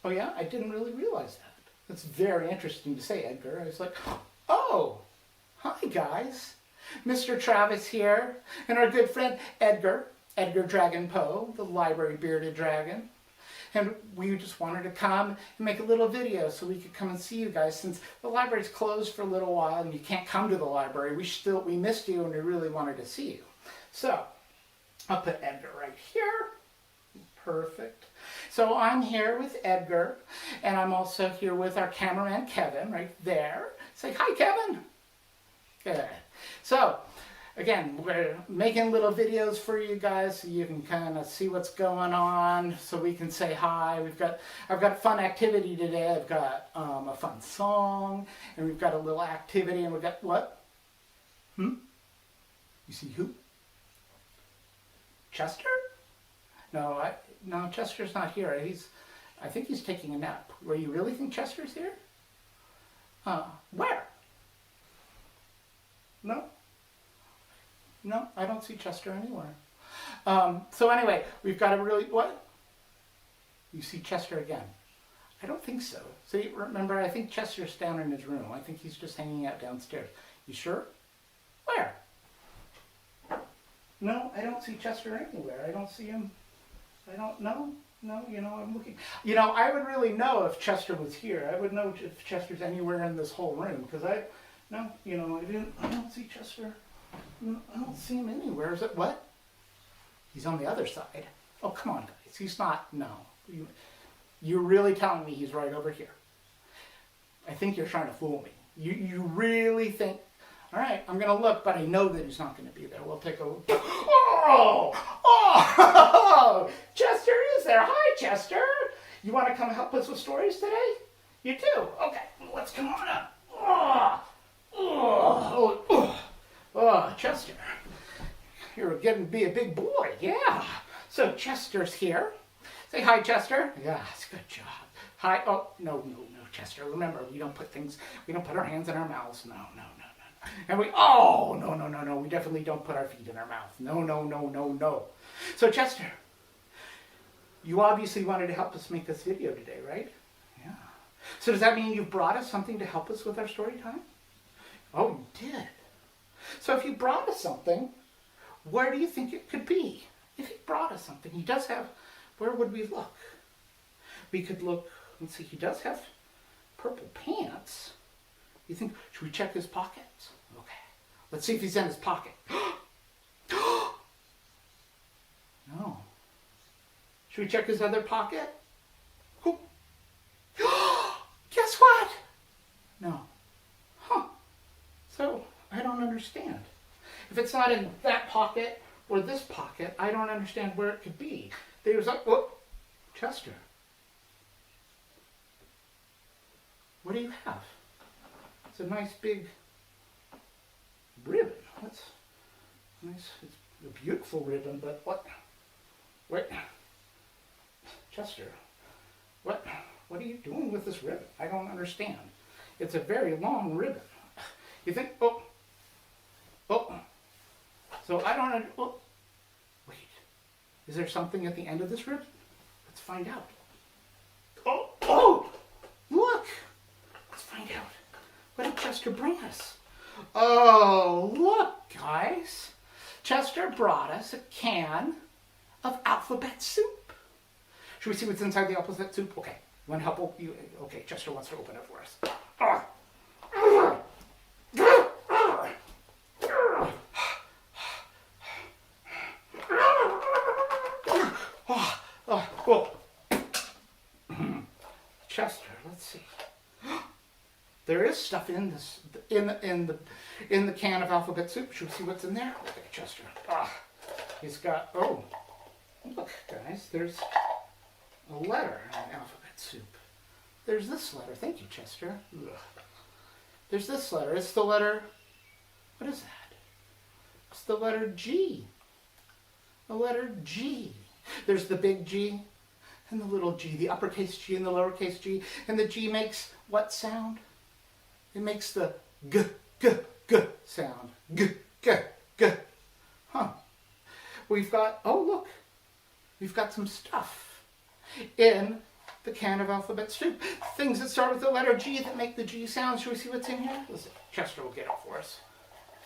Oh yeah, I didn't really realize that. That's very interesting to say, Edgar. I was like, oh, hi guys. Mr. Travis here, and our good friend Edgar Dragon Poe, the library bearded dragon. And we just wanted to come and make a little video so we could come and see you guys, since the library's closed for a little while and you can't come to the library. We missed you and we really wanted to see you. So I'll put Edgar right here. Perfect. So I'm here with Edgar, and I'm also here with our cameraman Kevin right there. Say hi, Kevin. Good. So again, we're making little videos for you guys so you can kind of see what's going on, so we can say hi. I've got a fun activity today. I've got a fun song, and we've got a little activity, and we've got what? You see who? Chester? No, Chester's not here. I think he's taking a nap. Where you really think Chester's here? Where? No, I don't see Chester anywhere. So anyway, we've got a really, what? You see Chester again? I don't think so. See, remember, I think Chester's down in his room. I think he's just hanging out downstairs. You sure? Where? No, I don't see Chester anywhere. I don't see him. I don't know. No, I'm looking. I would really know if Chester was here. I would know if Chester's anywhere in this whole room, because I don't see Chester. No, I don't see him anywhere. Is it what? He's on the other side. Oh, come on, guys. He's not. No. You're really telling me he's right over here. I think you're trying to fool me. You really think. All right, I'm going to look, but I know that he's not going to be there. We'll take a look. Oh, Chester is there. Hi, Chester. You want to come help us with stories today? You do? Okay, let's come on up. Oh, Chester. You're getting to be a big boy, yeah. So Chester's here. Say hi, Chester. Yes, good job. Hi. Oh, no, Chester. Remember, we don't put our hands in our mouths. No. And we definitely don't put our feet in our mouth. No. So Chester, you obviously wanted to help us make this video today, right? Yeah. So does that mean you brought us something to help us with our story time? Oh, you did. So if you brought us something, where do you think it could be? If he brought us something, he does have, where would we look? We could look, let's see, he does have purple pants. You think, should we check his pockets? Okay. Let's see if he's in his pocket. No. Should we check his other pocket? Guess what? No. Huh. So, I don't understand. If it's not in that pocket or this pocket, I don't understand where it could be. There's a, Chester. What do you have? It's a nice big ribbon. That's nice. It's a beautiful ribbon, but what? Wait, Chester, what are you doing with this ribbon? I don't understand. It's a very long ribbon. You think? Oh. So I don't. Oh, wait. Is there something at the end of this ribbon? Let's find out. Oh! Look. Let's find out. What did Chester bring us? Oh, look, guys. Chester brought us a can of alphabet soup. Should we see what's inside the alphabet soup? Okay. You want to help you? Okay, Chester wants to open it for us. Chester, let's see. There is stuff in this in the can of alphabet soup. Should we see what's in there? Okay, Chester. He's got. Oh, look, guys. There's a letter in alphabet soup. There's this letter. Thank you, Chester. Ugh. There's this letter. It's the letter. What is that? It's the letter G. The letter G. There's the big G and the little g, the uppercase G and the lowercase g. And the G makes what sound? It makes the g, g, g sound. G, g, g. Huh. We've got, oh look, we've got some stuff in the can of alphabet soup. Things that start with the letter G that make the G sound. Should we see what's in here? Listen, Chester will get it for us.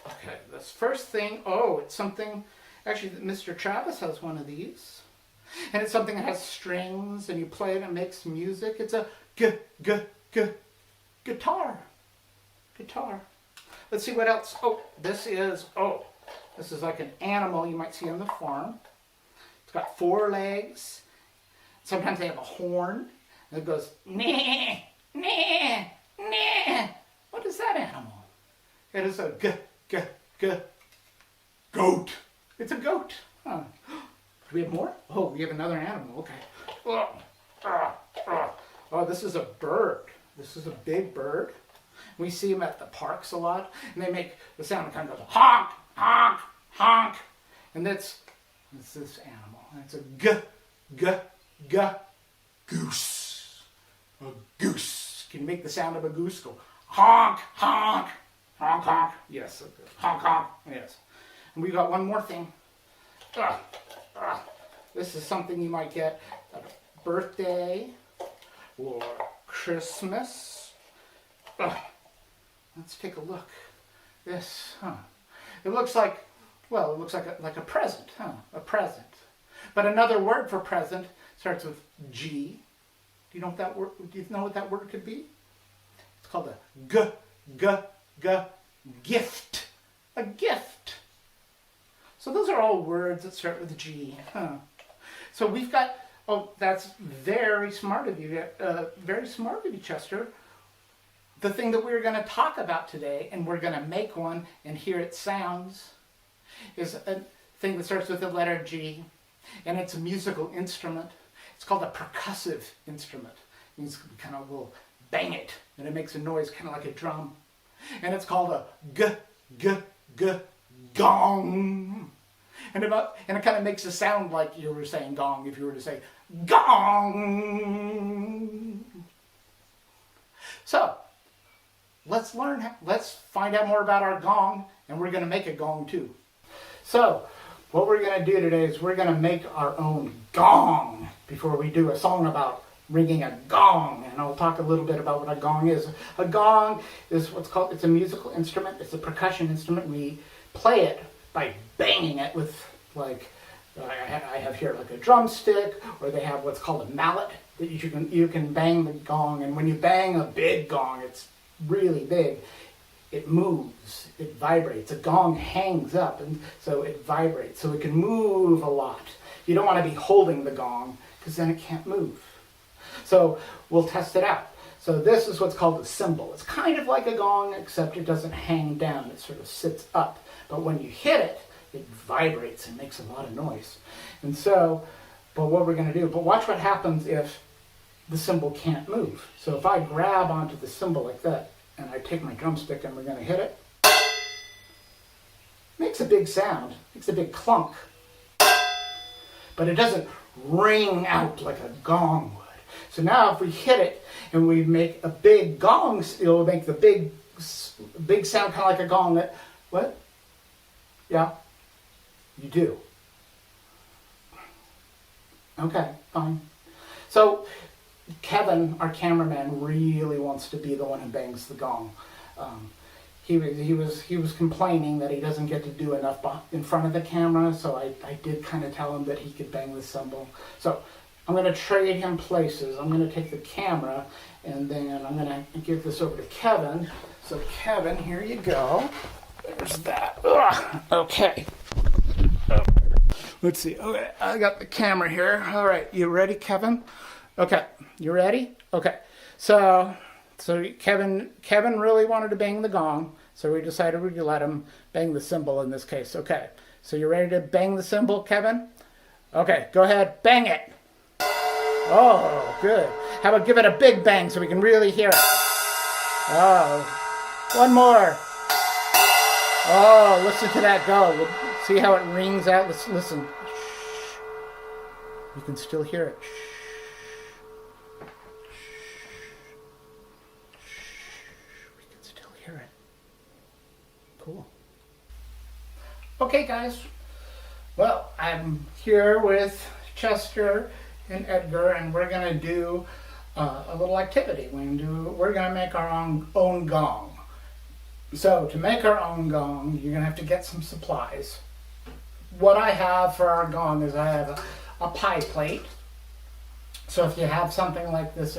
Okay, this first thing, oh, it's something, actually Mr. Travis has one of these. And it's something that has strings and you play it and it makes music. It's a guitar. Guitar. Let's see what else. Oh, this is like an animal you might see on the farm. It's got 4 legs. Sometimes they have a horn. And it goes, nah, nah, nah. What is that animal? It is a goat. It's a goat. Huh. Do we have more? Oh, we have another animal. Okay. Oh, this is a bird. This is a big bird. We see them at the parks a lot, and they make the sound that kind of goes honk, honk, honk. And it's this animal. And it's a goose. A goose. Can you make the sound of a goose go honk, honk, honk, honk? Yes, honk, honk. Yes. And we got one more thing. This is something you might get at a birthday or Christmas. Let's take a look. This, It looks like a present, A present. But another word for present starts with G. Do you know what that word? Do you know what that word could be? It's called a gift. A gift. So those are all words that start with G. So we've got. Oh, that's very smart of you. Very smart of you, Chester. The thing that we're going to talk about today, and we're going to make one and hear it sounds, is a thing that starts with the letter G, and it's a musical instrument. It's called a percussive instrument. It means we kind of will bang it, and it makes a noise kind of like a drum. And it's called a gong. And it kind of makes a sound like you were saying gong if you were to say gong. So, let's find out more about our gong, and we're going to make a gong too. So, what we're going to do today is we're going to make our own gong before we do a song about ringing a gong. And I'll talk a little bit about what a gong is. A gong is it's a musical instrument. It's a percussion instrument. We play it by banging it with, like, I have here like a drumstick, or they have what's called a mallet that you can bang the gong. And when you bang a big gong, it's really big, it moves, it vibrates. A gong hangs up, and so it vibrates, so it can move a lot. You don't want to be holding the gong, because then it can't move. So we'll test it out. So this is what's called a cymbal. It's kind of like a gong, except it doesn't hang down. It sort of sits up. But when you hit it, it vibrates and makes a lot of noise. And so, but what we're going to do, but watch what happens if the cymbal can't move. So if I grab onto the cymbal like that, and I take my drumstick and we're going to hit it, makes a big sound, makes a big clunk. But it doesn't ring out like a gong would. So now if we hit it and we make a big gong, it'll make the big sound kind of like a gong. That, what? Yeah, you do. Okay, fine. So Kevin, our cameraman, really wants to be the one who bangs the gong. He was complaining that he doesn't get to do enough in front of the camera, so I did kind of tell him that he could bang the cymbal. So I'm going to trade him places. I'm going to take the camera, and then I'm going to give this over to Kevin. So Kevin, here you go. There's that. Ugh. Okay. Let's see. Okay, I got the camera here. All right, you ready, Kevin? Okay, you ready? Okay. So Kevin really wanted to bang the gong, so we decided we'd let him bang the cymbal in this case. Okay. So you ready to bang the cymbal, Kevin? Okay, go ahead, bang it. Oh, good. How about give it a big bang so we can really hear it? Oh, one more. Oh, listen to that go. See how it rings out? Let's listen. Shh. You can still hear it. Shh. We can still hear it. Cool. Okay, guys. Well, I'm here with Chester and Edgar, and we're going to do a little activity. We're going to make our own gong. So to make our own gong, you're going to have to get some supplies. What I have for our gong is I have a pie plate. So if you have something like this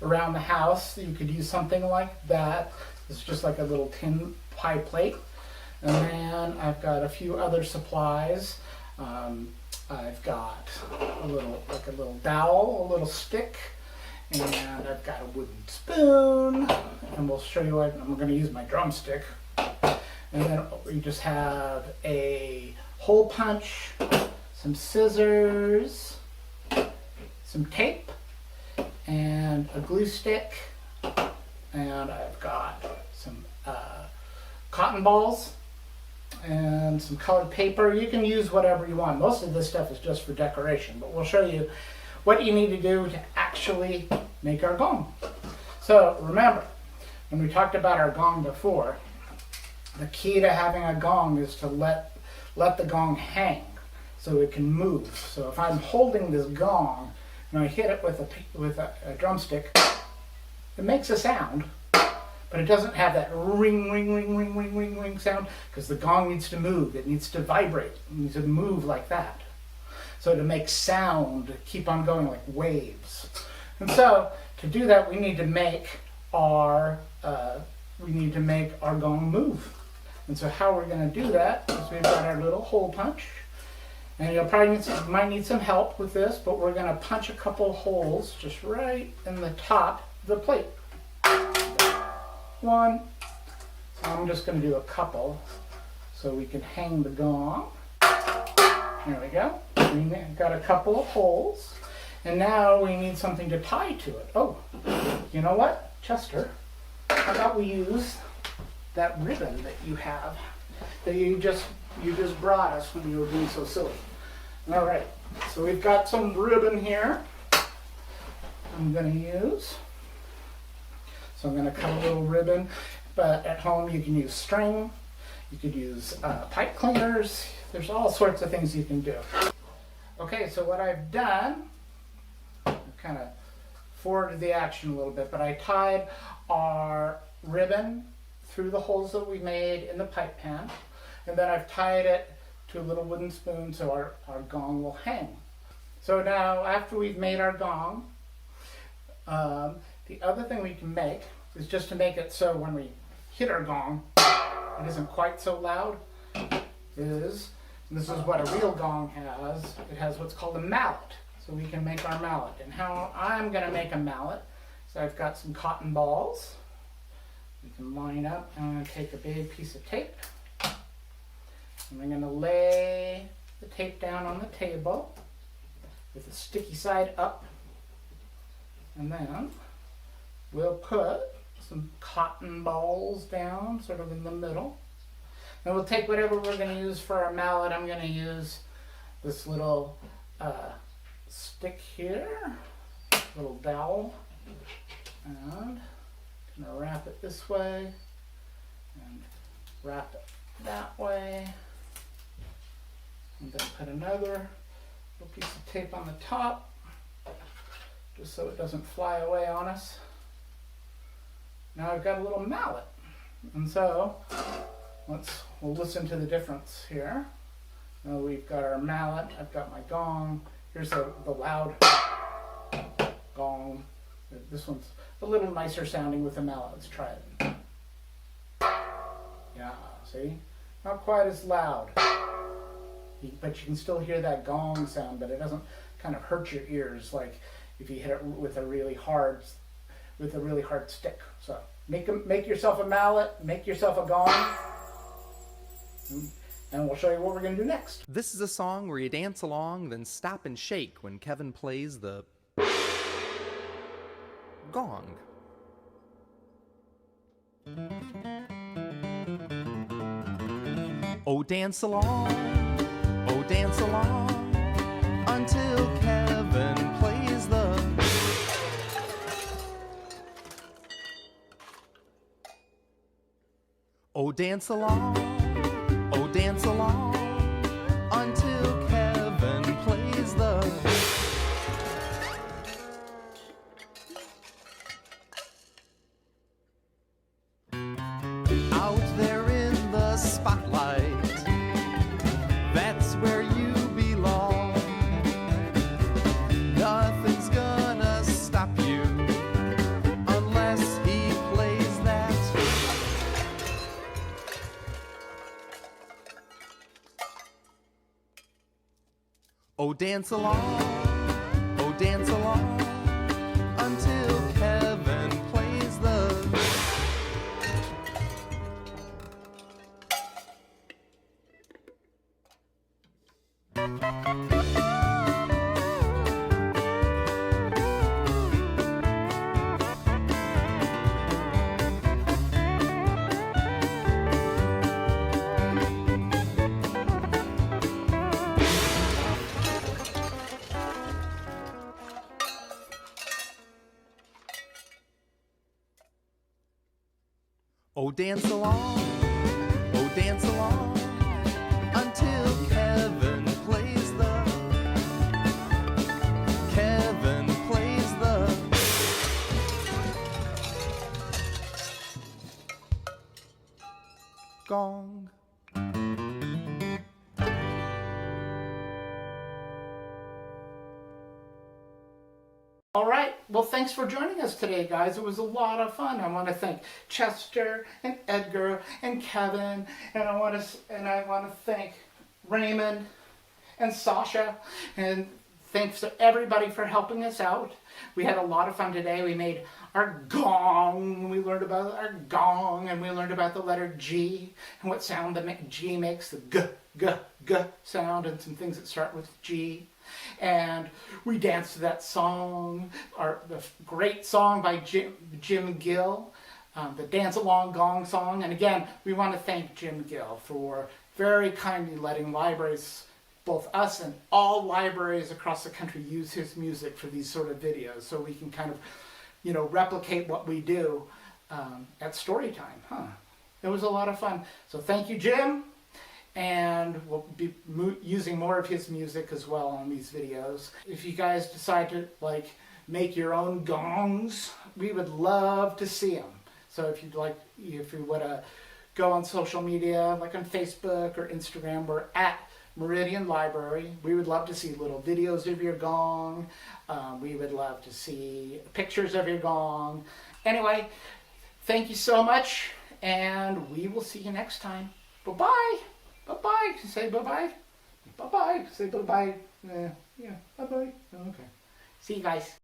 around the house, you could use something like that. It's just like a little tin pie plate. And then I've got a few other supplies. I've got a little dowel, a little stick, and I've got a wooden spoon. And we'll show you what I'm going to use my drumstick. And then we just have a hole punch, some scissors, some tape, and a glue stick. And I've got some cotton balls and some colored paper. You can use whatever you want. Most of this stuff is just for decoration, but we'll show you what you need to do to actually make our gong. So remember, when we talked about our gong before, the key to having a gong is to let the gong hang so it can move. So if I'm holding this gong and I hit it with a drumstick, it makes a sound, but it doesn't have that ring, ring, ring, ring, ring, ring, ring sound, because the gong needs to move. It needs to vibrate. It needs to move like that. So to make sound, keep on going like waves. And so to do that, we need to make our gong move. And so how we're going to do that is we've got our little hole punch. And you'll probably might need some help with this, but we're going to punch a couple holes just right in the top of the plate. One. So I'm just going to do a couple so we can hang the gong. There we go. We've got a couple of holes. And now we need something to tie to it. Oh, you know what, Chester? How about we use that ribbon that you have, that you just brought us when you were being so silly. All right, so we've got some ribbon here I'm going to use. So I'm going to cut a little ribbon, but at home you can use string, you could use pipe cleaners. There's all sorts of things you can do. Okay, so what I've done, I've kind of forwarded the action a little bit, but I tied our ribbon through the holes that we made in the pipe pan, and then I've tied it to a little wooden spoon so our gong will hang. So now after we've made our gong, the other thing we can make is just to make it so when we hit our gong, it isn't quite so loud, this is what a real gong has. It has what's called a mallet. So we can make our mallet. And how I'm going to make a mallet, so I've got some cotton balls. We can line up. I'm going to take a big piece of tape. And I'm going to lay the tape down on the table with the sticky side up. And then we'll put some cotton balls down sort of in the middle. And we'll take whatever we're going to use for our mallet. I'm going to use this little stick here, little dowel, and I'm going to wrap it this way and wrap it that way, and then put another little piece of tape on the top just so it doesn't fly away on us. Now I've got a little mallet, and so we'll listen to the difference here. Now we've got our mallet, I've got my gong. Here's the loud gong. This one's a little nicer sounding with the mallet. Let's try it. Yeah, see? Not quite as loud. But you can still hear that gong sound, but it doesn't kind of hurt your ears like if you hit it with a really hard stick. So make yourself a mallet, make yourself a gong. And we'll show you what we're going to do next. This is a song where you dance along, then stop and shake when Kevin plays the gong. Oh, dance along, until Kevin plays the... Oh, dance along, until Kevin plays the... Oh, dance along, until Kevin plays the... Oh, dance along, until Kevin plays the... Kevin plays the... Gong. All right. Well, thanks for joining us today, guys. It was a lot of fun. I want to thank Chester and Edgar and Kevin, and I want to thank Raymond and Sasha, and thanks to everybody for helping us out. We had a lot of fun today. We made our gong. We learned about our gong, and we learned about the letter G and what sound the G makes, the g, g, g sound, and some things that start with G. And we danced to that song, the great song by Jim Gill, the Dance Along Gong song. And again, we want to thank Jim Gill for very kindly letting libraries, both us and all libraries across the country, use his music for these sort of videos, so we can kind of, replicate what we do at Storytime. It was a lot of fun. So thank you, Jim. And we'll be using more of his music as well on these videos. If you guys decide to make your own gongs, we would love to see them. So if you want to go on social media, like on Facebook or Instagram, we're at Meridian Library. We would love to see little videos of your gong. We would love to see pictures of your gong. Anyway, thank you so much, and we will see you next time. Bye-bye. Bye-bye. Say bye-bye. Bye-bye. Say bye-bye. Yeah, bye-bye. Okay. See you guys.